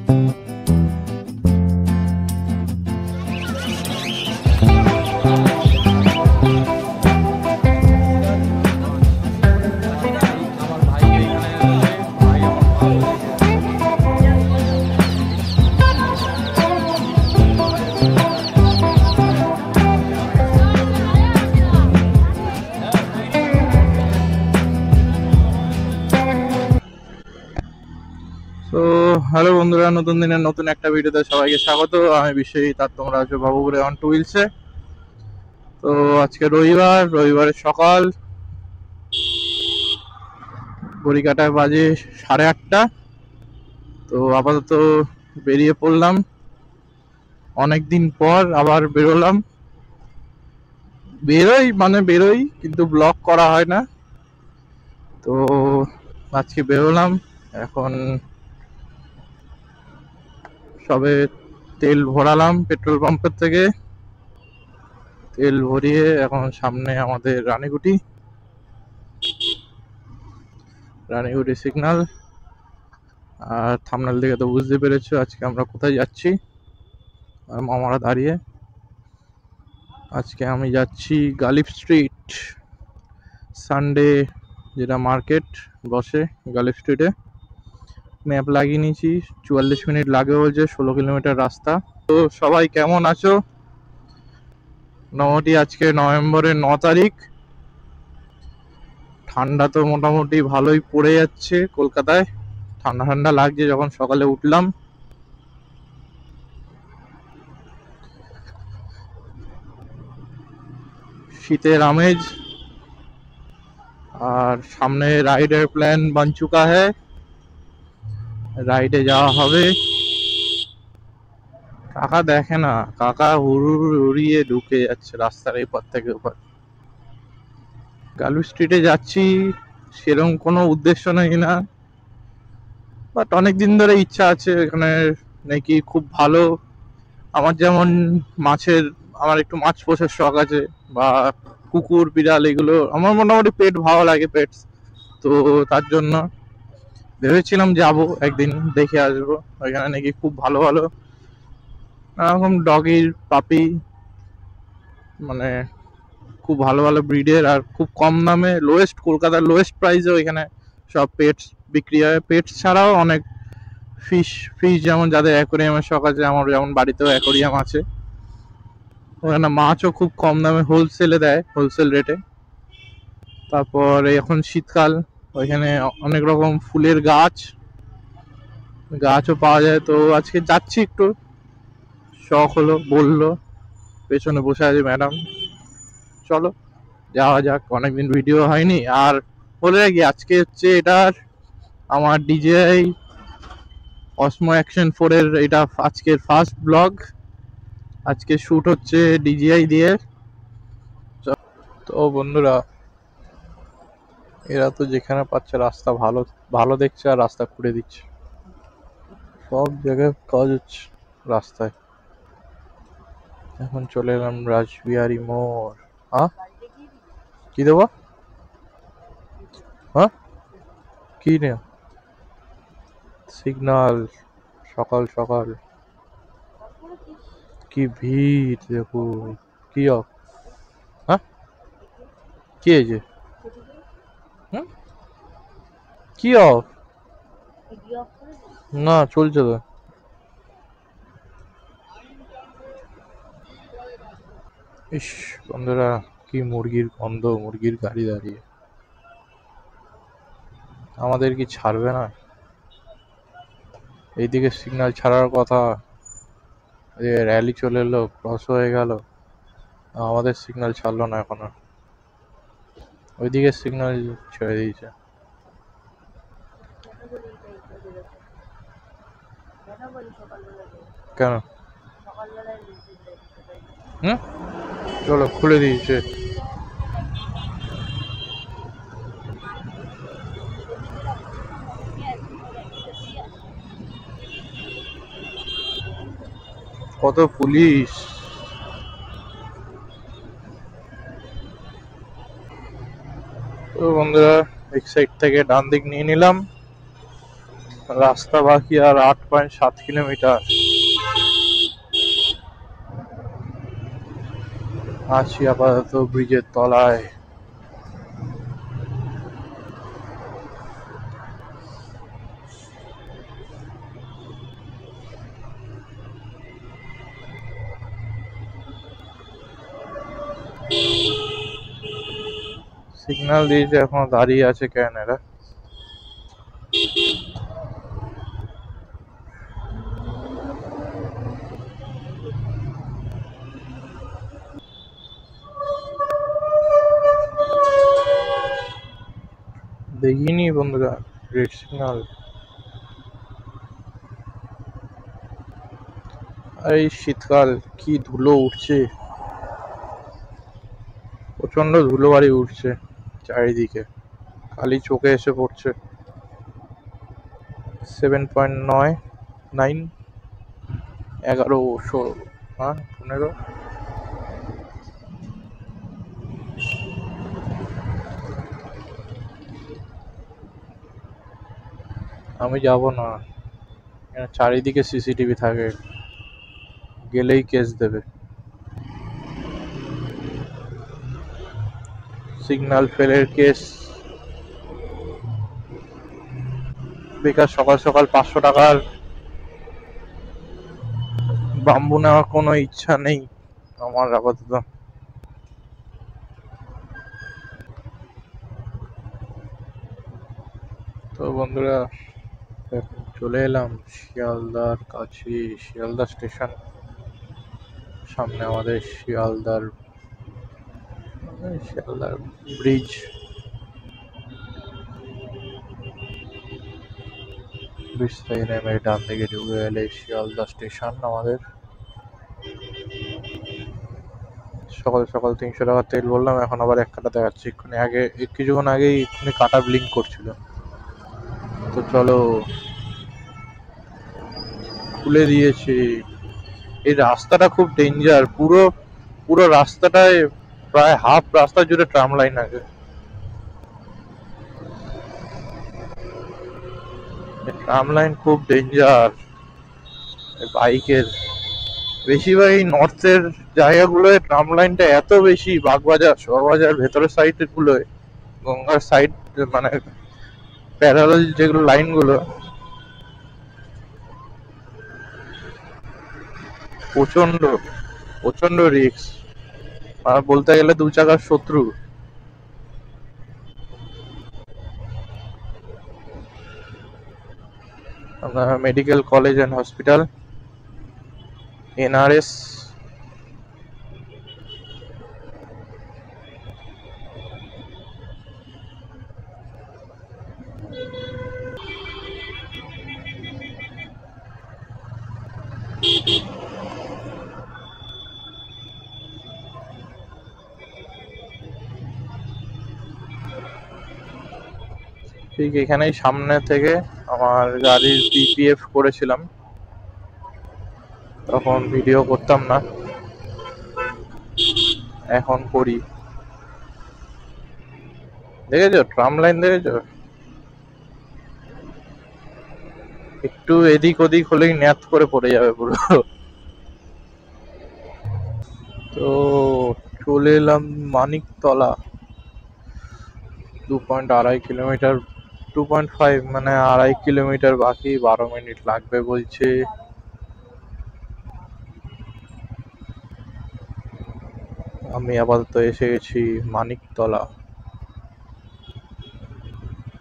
তো হ্যালো বন্ধুরা, নতুন দিনের নতুন একটা ভিডিওতে সবাইকে স্বাগত। আমি বিশ্বজিৎ, আর তোমরা আছো বাবুপুরে অন টু হুইলসে। তো আজকে রবিবারের সকাল, ঘড়ি কাটায় বাজে 8:30। তো আপাতত বেরিয়ে পড়লাম, অনেকদিন পর আবার বেরোলাম। বেরোই কিন্তু ব্লগ করা হয় না। তো আজকে বেরোলাম, এখন সবে তেল ভরালাম পেট্রোল পাম্পের থেকে। তেল ভরিয়ে এখন সামনে আমাদের রানীগুটি সিগন্যাল। আর থাম্বনেল দেখে তো বুঝতে পেরেছো আজকে আমরা কোথায় যাচ্ছি। আর মামারা দাঁড়িয়ে, আজকে আমি যাচ্ছি গালিব স্ট্রিট। সানডে যেটা মার্কেট বসে গালিব স্ট্রিটে। ম্যাপ লাগিয়ে নিয়েছি, 44 মিনিট লাগে বলছে, 16 কিলোমিটার রাস্তা। তো সবাই কেমন আছো? মোটামুটি আজকে নভেম্বরের 9 তারিখ। ঠান্ডা তো মোটামুটি ভালোই পড়ে যাচ্ছে কলকাতায়। ঠান্ডা ঠান্ডা লাগছে যখন সকালে উঠলাম। শীতের আমেজ। আর সামনে রাইডের প্ল্যান বন চুকা হ্যায়, রাইডে যাওয়া হবে। কাকা দেখে না, কাকা উড়িয়ে ঢুকে যাচ্ছে রাস্তার এপার থেকে ওপার। গালু স্ট্রিটে যাচ্ছি, সেরকম কোনো উদ্দেশ্য নেই না, বাট অনেকদিন ধরে ইচ্ছা আছে এখানে নাকি খুব ভালো। আমার যেমন মাছের, আমার একটু মাছ পোষার শখ আছে, বা কুকুর বিড়াল এগুলো আমার মোটামুটি পেট ভালো লাগে, পেটস। তো তার জন্য ভেবেছিলাম যাব একদিন, দেখে আসবো। ওইখানে নাকি খুব ভালো ভালো এরকম ডগির পাপি, মানে খুব ভালো ভালো ব্রিডের, আর খুব কম দামে, কলকাতার লোয়েস্ট প্রাইসে ওইখানে সব পেটস বিক্রি হয়। পেটস ছাড়াও অনেক ফিশ ফিশ যেমন যাদের অ্যাকোরিয়ামের শখ আছে, আমার যেমন বাড়িতেও অ্যাকোরিয়াম আছে, ওখানে মাছও খুব কম দামে হোলসেলে দেয়, হোলসেল রেটে। তারপর এখন শীতকাল, ওইখানে অনেক রকম ফুলের গাছও পাওয়া যায়। তো আজকে যাচ্ছি, একটু শখ হলো, বললো, পেছনে বসে আছে ম্যাডাম, চলো যাওয়া যাক। অনেকদিন ভিডিও হয়নি। আর বলে রাখি, আজকে হচ্ছে এটার আমার ডিজিআই অসমো অ্যাকশন 4 এর এটা আজকের ফার্স্ট ব্লগ। আজকে শ্যুট হচ্ছে ডিজিআই দিয়ে। তো বন্ধুরা, এরা তো যেখানে পাচ্ছে রাস্তা ভালো ভালো দেখছে আর রাস্তা খুঁড়ে দিচ্ছে, সব জায়গায় কাজ হচ্ছে রাস্তায়। এখন চলে এলাম রাসবিহারী মোড়। হ্যাঁ, কি দেবো? হ্যাঁ, কি নে সিগনাল, সকাল সকাল কি ভিড় দেখো। কি অফ? হ্যাঁ, কি হয়েছে? হুম, কি অফ? না, চলছে তো। ইস বন্ধুরা, কি মুরগির গন্ধ, মুরগির গাড়ি দাঁড়িয়ে। আমাদের কি ছাড়বে না? এইদিকে সিগন্যাল ছাড়ার কথা, র্যালি চলে এলো, ক্রস হয়ে গেল, আমাদের সিগন্যাল ছাড়লো না এখনো। ওইদিকে সিগন্যাল ছেড়ে দিয়েছে। কেন? হুম, চলো খুলে দিয়েছে। কত পুলিশ! তো বন্ধুরা, এক সাইড থেকে ডান দিক নিয়ে নিলাম। রাস্তা বাকি আর 8.7 কিলোমিটার। আছি আপাতত ব্রিজের তলায়। সিগন্যাল দিয়েছে, এখনো দাঁড়িয়ে আছে কেন এরা? দেখিনি বন্ধুরা রেড সিগন্যাল। আর এই শীতকাল কি ধুলো উঠছে, প্রচন্ড ধুলো বাড়ি উঠছে চারিদিকে, খালি চোখে এসে পড়ছে। 7.9 11 হ্যাঁ 15। আমি যাব না, চারিদিকে সিসিটিভি থাকে, গেলেই কেস দেবে। সিগন্যাল ফেলের কেস। বেকার সকাল সকাল 500 টাকার বাম্বু নেওয়ার কোনো ইচ্ছা নেই আমার আপাতত। তো বন্ধুরা এখন চলে এলাম শিয়ালদার কাছে, শিয়ালদা স্টেশন। সামনে আমাদের শিয়ালদার ব্রিজ। ব্রিজ থেকে নেমে ডান দিকে ঢুকে গেলে শিয়ালদা স্টেশন আমাদের। সকাল সকাল 300 টাকা তেল বললাম, এখন আবার 1 কাটা দেখাচ্ছে। এক্ষুনি আগে কিছুক্ষণ আগেই এক্ষুনি কাটা ব্লিঙ্ক করছিল। তো চলো, খুলে দিয়েছি। এই রাস্তাটা খুব ডেঞ্জার, পুরো পুরো রাস্তাটায় প্রায় হাফ রাস্তা জুড়ে ট্রাম লাইন আছে। ট্রাম লাইন খুব ডেঞ্জার বাইকের। বেশিরভাগ এই নর্থের জায়গাগুলোয় ট্রাম লাইনটা এত বেশি, বাগবাজার শহরবাজার ভেতরের সাইড গুলোয়, গঙ্গার সাইড মানে প্যারালাল যেগুলো লাইনগুলো, প্রচন্ড প্রচন্ড রিস্ক। আর বলতে গেলে 2 চাকার শত্রু। Medical college and hospital, NRS. ঠিক এখানেই সামনে থেকে আমার গাড়ির পিপিএফ করেছিলাম, তখন ভিডিও করতাম না, এখন করি। দেখেছো ট্রাম লাইন, দেখেছো? একটু এদিক ওদিক হলেই ন্যাত করে পড়ে যাবে পুরো। তো চলে এলাম মানিকতলা। 2.5 কিলোমিটার, 2.5 মানে 2.5 কিলোমিটার বাকি, 12 মিনিট লাগবে বলছে। আমি আপাতত এসে গেছি মানিকতলা।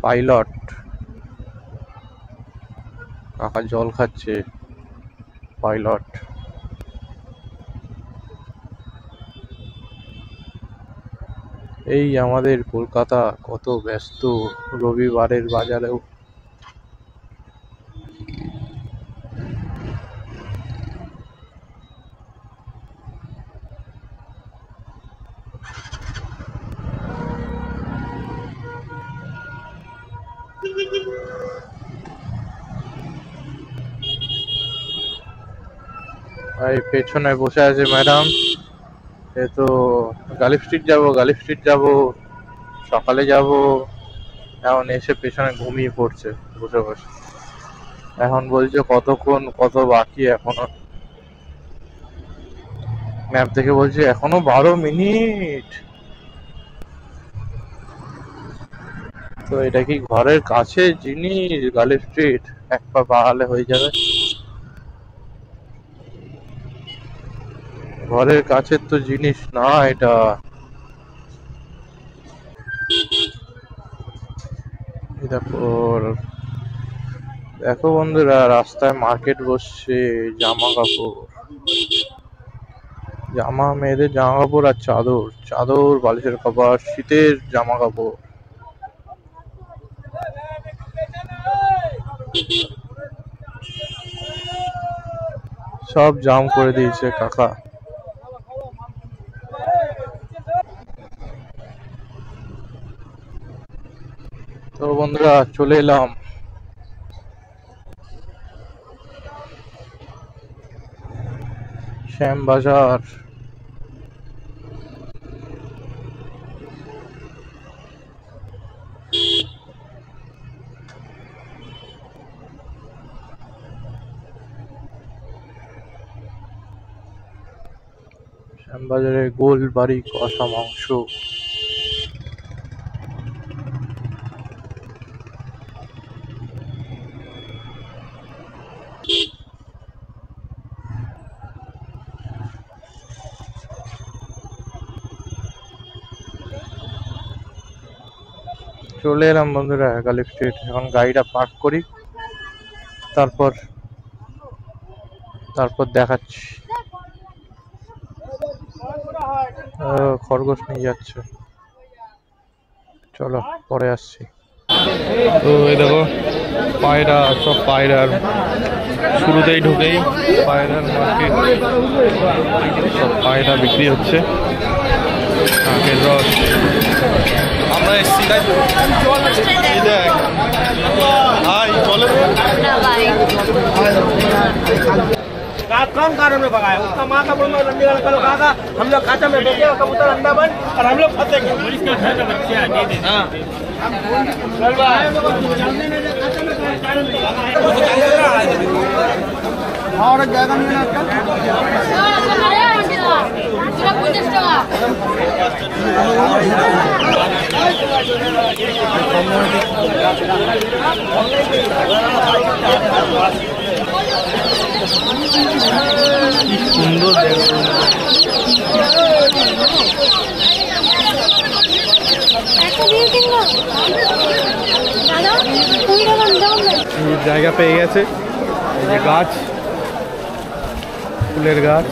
পাইলট কাকা জল খাচ্ছে, পাইলট। এই আমাদের কলকাতা কত ব্যস্ত রবিবারের বাজারেও। এই পেছনে বসে আছে ম্যাডাম, এ তো গালিব স্ট্রিট যাবো, গালিব স্ট্রিট যাবো, সকালে যাব, এখন এসে পেছনে ঘুমিয়ে পড়ছে বসে বসে। এখন বলছে কতক্ষণ, কত বাকি এখনো। ম্যাপ দেখে বলছে এখনো 12 মিনিট। তো এটা কি ঘরের কাছে জিনিস? গার্লি স্ট্রিট এক পা বাড়ালে হয়ে যাবে। ঘরের কাছের তো জিনিস না এটা। দেখো দেখো বন্ধুরা, রাস্তায় মার্কেট বসছে জামা কাপড়, মেয়েদের জামা কাপড় আর চাদর, বালিশের কভার, শীতের জামা কাপড় সব জাম করে দিয়েছে কাকা। তো বন্ধুরা চলে এলাম শ্যামবাজার। শ্যামবাজারে গোল বাড়ি কষা মাংস। চলে এলাম বন্ধুরা গার্লি স্ট্রিট। এখন গাড়িটা পার্ক করি, তারপর দেখাচ্ছি। খরগোশ নিয়ে যাচ্ছে, চলো পরে আসছি। তো এই দেখো পায়রা, সব পায়রার শুরুতেই ঢুকেই পায়রার মার্কেট, সব পায়রা বিক্রি হচ্ছে। আখের রস আমরা এসছি তাই कम कारण में पकाया उसका माँ का बोल रंडी वाला कल कहा था हम लोग खाचा में बैठे कबूतर अंडा बन और हम लोग खाते हैं और जाएगा नहीं সুন্দর জায়গা পেয়ে গেছে। এই যে গাছ, ফুলের গাছ।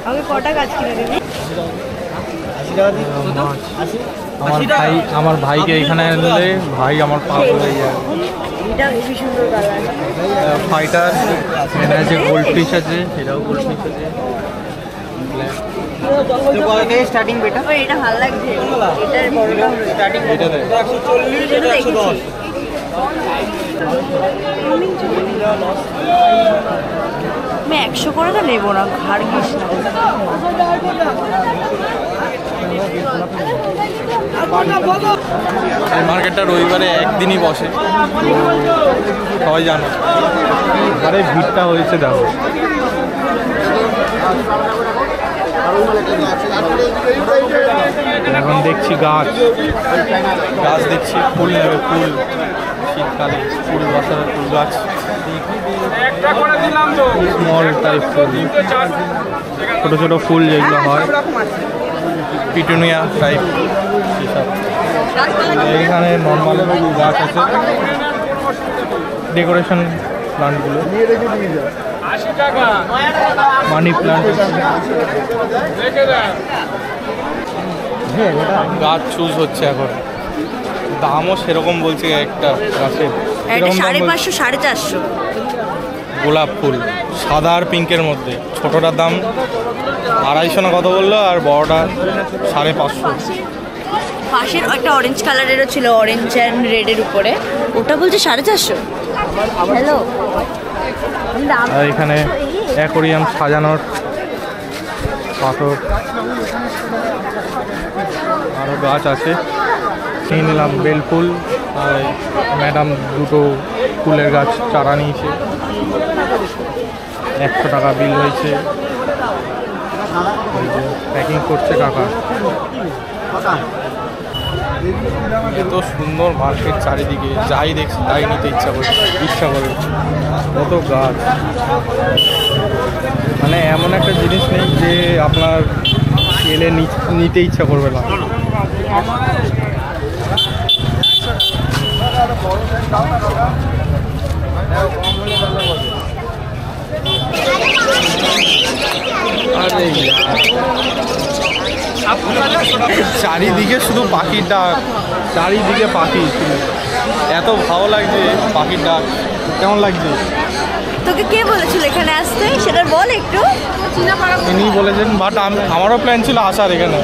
আমি কটা গাছ কিনে দেবে? আমার ভাইকে এখানে আনলে ভাই আমার পাগল হয়ে যায়। এটা খুবই সুন্দর কালার। ফাইটার এখানে আছে, গোল্ড ফিশ আছে, এটাও গোল্ড ফিশ আছে। স্টার্টিং বেটা এটা ভালো লাগছে, এটার বড়টা স্টার্টিং এটা দেখ 140 এটা 110 আমি 100 করে তো নেবো না, ঘাড় ঘিস না। এই মার্কেটটা রবিবারে একদিনই বসে, সবাই জানো। আরে ভিড়টা হয়েছে দেখো। এখন দেখছি গাছ দেখছি, ফুল নেবে, ফুল শীতকালে ফুল বসার ফুল গাছ, স্মল টাইপ ফুল, ছোট ছোট ফুল যেগুলো হয় পিটুনিয়া টাইপ এসব। এখানে নর্মাল গাছ আছে, ডেকোরেশন প্লান্টগুলো, মানি প্লান্ট। গাছ চুজ হচ্ছে এখন, দামও সেরকম বলছে একটা গাছের 550 450। গোলাপ ফুল সাদা আর পিঙ্কের মধ্যে, ছোটটার দাম 250 না কত বললো, আর বড়টা 550। পাশের একটা অরেঞ্জ কালারেরও ছিল, অরেঞ্জ অ্যান্ড রেডের উপরে, ওটা বলছে 450। হ্যালো, আর এখানে অ্যাকোরিয়াম সাজানোর পাথর, আরও গাছ আছে। নিয়ে নিলাম বেল ফুল, আর ম্যাডাম দুটো ফুলের গাছ চারা নিয়েছে। 100 টাকা বিল হয়েছে। প্যাকিং করছে কাকা। এত সুন্দর মার্কেট, চারিদিকে যাই দেখছি তাই নিতে ইচ্ছা করে। কত গাছ, মানে এমন একটা জিনিস নেই যে আপনার এলে নিতে ইচ্ছা করবে না। আরে চারিদিকে শুধু পাখির ডাক, চারিদিকে পাখি। এত ভালো লাগছে পাখির ডাক। কেমন লাগছে? তোকে কে বলেছিল এখানে আসতে সেটা বল একটু। ইনি বলেছেন, বাট আমারও প্ল্যান ছিল আসার এখানে।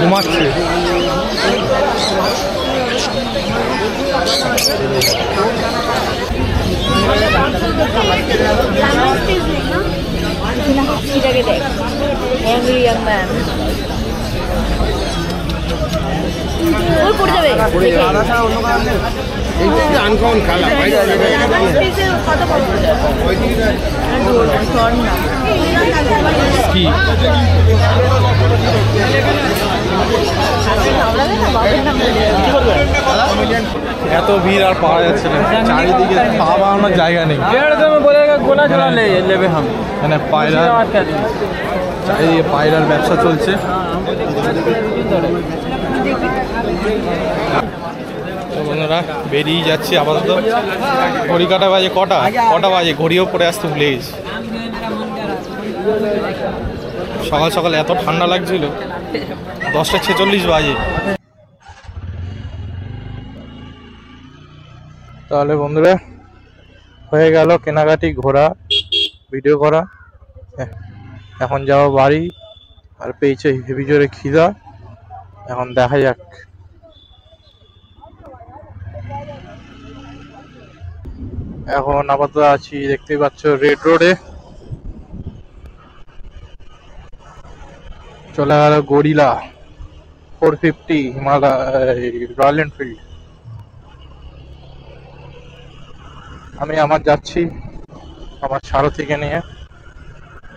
ঘুমাচ্ছে। হাসিটাকে দেখ, অ্যাংরি ইয়াং ম্যান। ওই পড়ে যাবে। কি এত ভিড় আর পাওয়া যাচ্ছে না, চারিদিকে পা বাড়ানোর জায়গা নেই। মানে চারিদিকে পায়রার ব্যবসা চলছে। তো বন্ধুরা বেরিয়ে যাচ্ছি আপাতত। ঘড়ি কাটা বাজে কটা বাজে, ঘড়িও পরে আসতে ভুলে গেছি। সকাল সকাল এত ঠান্ডা লাগছিল, 10:46 বাজে। তাহলে বন্ধুরা হয়ে গেল কেনাকাটি, ঘোরা, ভিডিও করা। এখন যাবো বাড়ি, আর পেয়েছে হেভি জোরে খিদা। এখন দেখা যাক। এখন আপাতত আছি, দেখতেই পাচ্ছ, রেড রোডে। চলে গেল গরিলা 450 হিমালয় রয়্যাল এনফিল্ড। আমি যাচ্ছি আমার সারথিকে নিয়ে।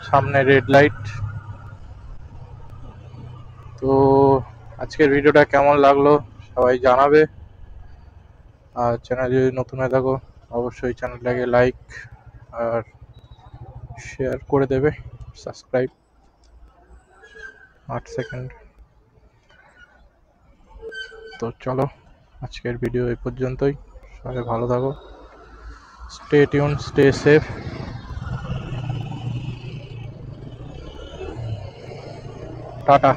সামনে রেড লাইট। তো আজকের ভিডিওটা কেমন লাগলো সবাই জানাবে। আর চ্যানেল যদি নতুন হয়ে থাকো অবশ্যই চ্যানেলটাকে লাইক আর শেয়ার করে দেবে, সাবস্ক্রাইব। 8 সেকেন্ড। তো চলো আজকের ভিডিও এই পর্যন্তই। সবাই ভালো থাকো, stay tune, stay safe. Tata.